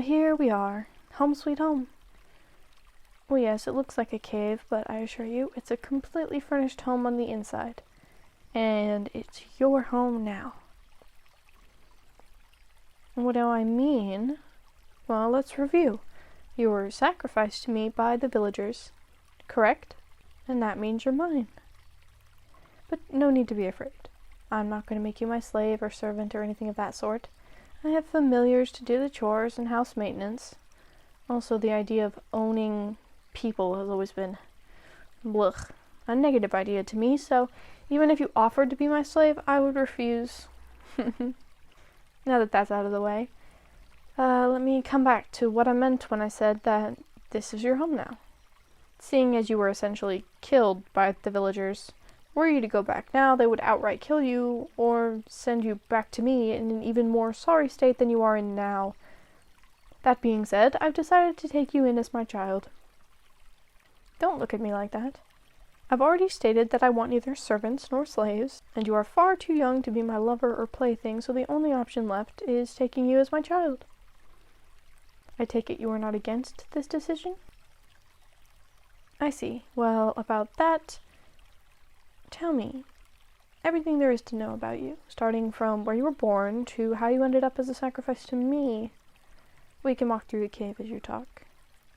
Here we are. Home sweet home. Well, yes, it looks like a cave, but I assure you, it's a completely furnished home on the inside. And it's your home now. What do I mean? Well, let's review. You were sacrificed to me by the villagers, correct? And that means you're mine. But no need to be afraid. I'm not going to make you my slave or servant or anything of that sort. I have familiars to do the chores and house maintenance. Also, the idea of owning people has always been a negative idea to me, so even if you offered to be my slave, I would refuse. Now that that's out of the way, let me come back to what I meant when I said that this is your home now. Seeing as you were essentially killed by the villagers, were you to go back now, they would outright kill you or send you back to me in an even more sorry state than you are in now. That being said, I've decided to take you in as my child. Don't look at me like that. I've already stated that I want neither servants nor slaves, and you are far too young to be my lover or plaything, so the only option left is taking you as my child. I take it you are not against this decision? I see. Well, about that, tell me everything there is to know about you, starting from where you were born to how you ended up as a sacrifice to me. We can walk through the cave as you talk,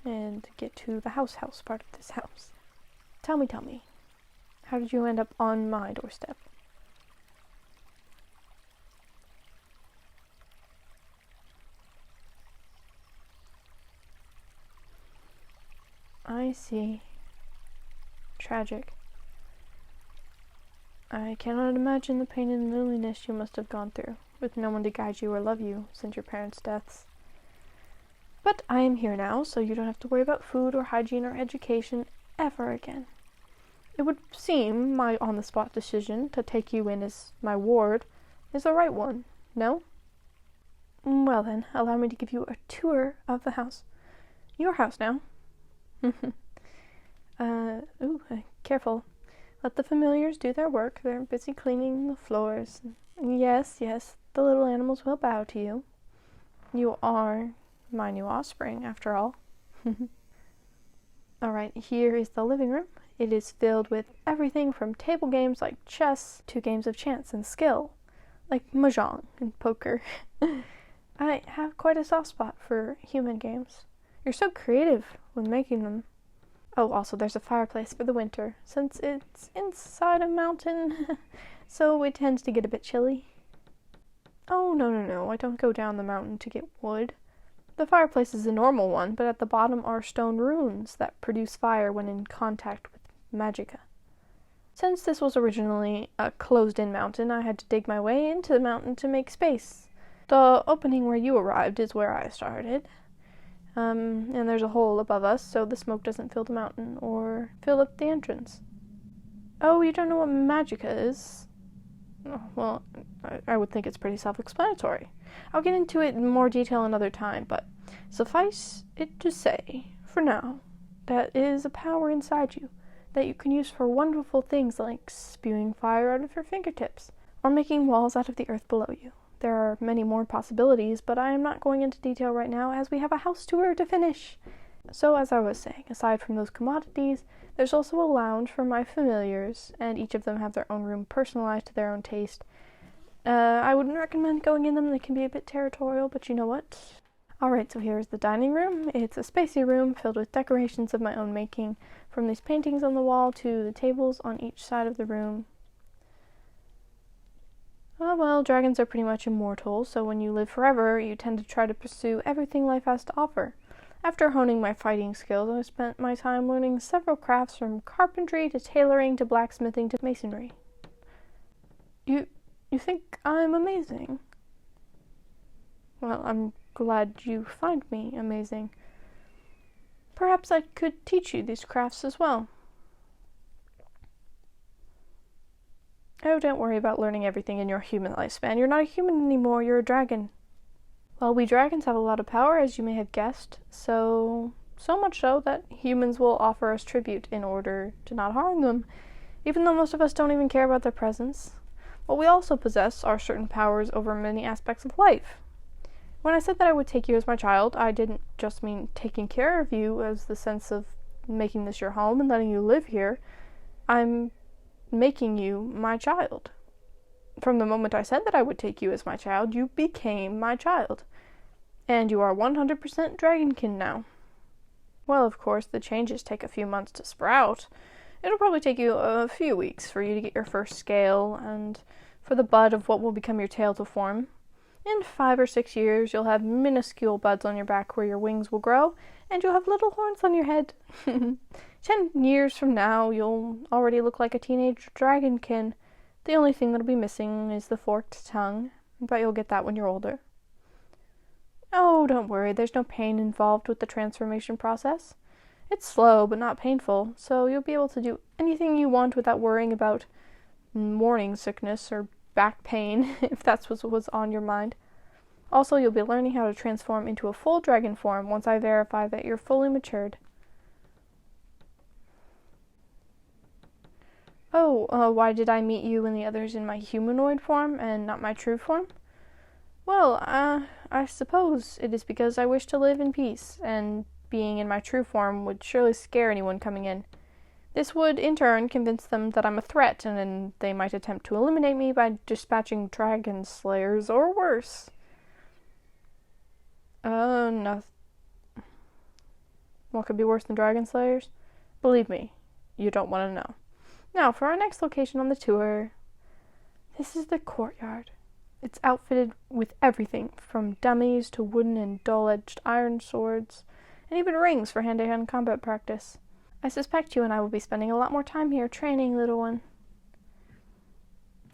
and get to the house part of this house. Tell me, how did you end up on my doorstep? I see. Tragic. I cannot imagine the pain and loneliness you must have gone through, with no one to guide you or love you since your parents' deaths. But I am here now, so you don't have to worry about food or hygiene or education ever again. It would seem my on-the-spot decision to take you in as my ward is the right one, no? Well then, allow me to give you a tour of the house. Your house now. Careful. Let the familiars do their work. They're busy cleaning the floors. Yes, the little animals will bow to you. You are my new offspring, after all. Alright, here is the living room. It is filled with everything from table games like chess to games of chance and skill, like mahjong and poker. I have quite a soft spot for human games. You're so creative when making them. Oh, also there's a fireplace for the winter, since it's inside a mountain, so it tends to get a bit chilly. Oh, no, I don't go down the mountain to get wood. The fireplace is a normal one, but at the bottom are stone runes that produce fire when in contact with magicka. Since this was originally a closed-in mountain, I had to dig my way into the mountain to make space. The opening where you arrived is where I started. And there's a hole above us, so the smoke doesn't fill the mountain or fill up the entrance. Oh, you don't know what magicka is? Oh, well, I would think it's pretty self-explanatory. I'll get into it in more detail another time, but suffice it to say, for now, that it is a power inside you that you can use for wonderful things like spewing fire out of your fingertips, or making walls out of the earth below you. There are many more possibilities, but I am not going into detail right now as we have a house tour to finish. So as I was saying, aside from those commodities, there's also a lounge for my familiars, and each of them have their own room personalized to their own taste. I wouldn't recommend going in them, they can be a bit territorial, but you know what? Alright, so here's the dining room. It's a spacey room filled with decorations of my own making, from these paintings on the wall to the tables on each side of the room. Oh, well, dragons are pretty much immortal, so when you live forever, you tend to try to pursue everything life has to offer. After honing my fighting skills, I spent my time learning several crafts from carpentry to tailoring to blacksmithing to masonry. You think I'm amazing? Well, I'm glad you find me amazing. Perhaps I could teach you these crafts as well. Oh, don't worry about learning everything in your human lifespan. You're not a human anymore, you're a dragon. Well, we dragons have a lot of power, as you may have guessed, so much so that humans will offer us tribute in order to not harm them, even though most of us don't even care about their presence. What we also possess are certain powers over many aspects of life. When I said that I would take you as my child, I didn't just mean taking care of you as the sense of making this your home and letting you live here. I'm making you my child. From the moment I said that I would take you as my child, you became my child. And you are 100% dragonkin now. Well, of course, the changes take a few months to sprout. It'll probably take you a few weeks for you to get your first scale, and for the bud of what will become your tail to form. In 5 or 6 years, you'll have minuscule buds on your back where your wings will grow, and you'll have little horns on your head. 10 years from now, you'll already look like a teenage dragonkin. The only thing that'll be missing is the forked tongue, but you'll get that when you're older. Oh, don't worry, there's no pain involved with the transformation process. It's slow, but not painful, so you'll be able to do anything you want without worrying about morning sickness or back pain, if that's what was on your mind. Also, you'll be learning how to transform into a full dragon form once I verify that you're fully matured. Oh, why did I meet you and the others in my humanoid form and not my true form? Well, I suppose it is because I wish to live in peace, and being in my true form would surely scare anyone coming in. This would, in turn, convince them that I'm a threat, and then they might attempt to eliminate me by dispatching dragon slayers, or worse. No. What could be worse than dragon slayers? Believe me, you don't want to know. Now, for our next location on the tour. This is the courtyard. It's outfitted with everything, from dummies to wooden and dull-edged iron swords, and even rings for hand-to-hand combat practice. I suspect you and I will be spending a lot more time here training, little one.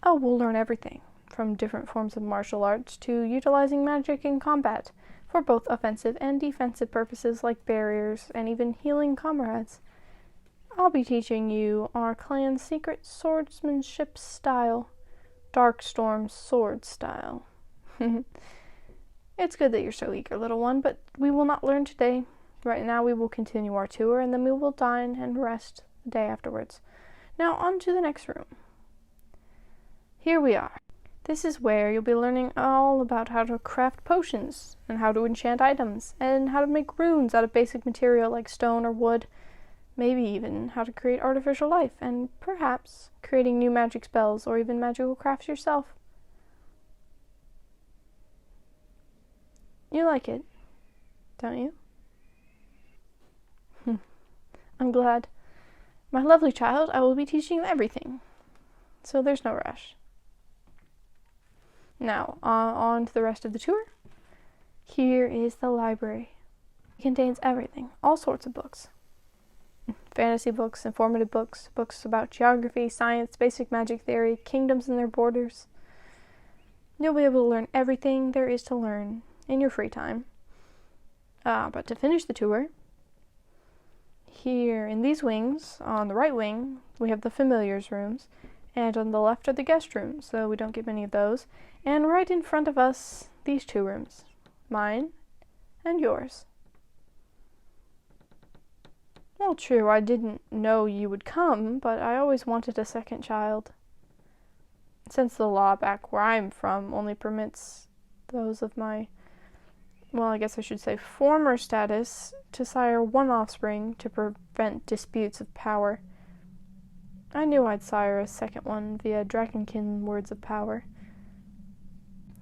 Oh, we'll learn everything, from different forms of martial arts to utilizing magic in combat, for both offensive and defensive purposes like barriers and even healing comrades. I'll be teaching you our clan's secret swordsmanship style. Darkstorm sword style. It's good that you're so eager, little one, but we will not learn today. Right now we will continue our tour, and then we will dine and rest the day afterwards. Now on to the next room. Here we are. This is where you'll be learning all about how to craft potions, and how to enchant items, and how to make runes out of basic material like stone or wood. Maybe even how to create artificial life, and perhaps creating new magic spells or even magical crafts yourself. You like it, don't you? I'm glad. My lovely child, I will be teaching you everything, so there's no rush. Now, on to the rest of the tour. Here is the library. It contains everything, all sorts of books. Fantasy books, informative books, books about geography, science, basic magic theory, kingdoms and their borders. You'll be able to learn everything there is to learn in your free time. But to finish the tour, here in these wings, on the right wing, we have the familiars rooms, and on the left are the guest rooms, so we don't get many of those. And right in front of us, these 2 rooms, mine and yours. Well, true, I didn't know you would come, but I always wanted a second child. Since the law back where I'm from only permits those of my, well, I guess I should say former status, to sire 1 offspring to prevent disputes of power. I knew I'd sire a second one via dragonkin words of power.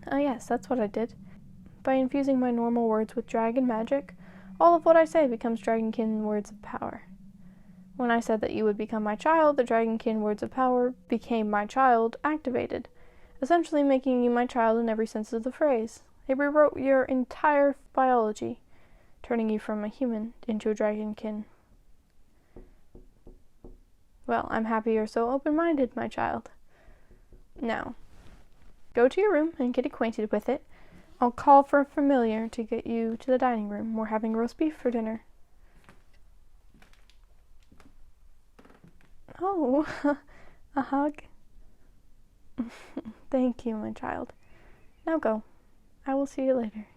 Yes, that's what I did. By infusing my normal words with dragon magic, all of what I say becomes dragonkin words of power. When I said that you would become my child, the dragonkin words of power became my child activated, essentially making you my child in every sense of the phrase. It rewrote your entire biology, turning you from a human into a dragonkin. Well, I'm happy you're so open-minded, my child. Now, go to your room and get acquainted with it. I'll call for a familiar to get you to the dining room. We're having roast beef for dinner. Oh, a hug? Thank you, my child. Now go. I will see you later.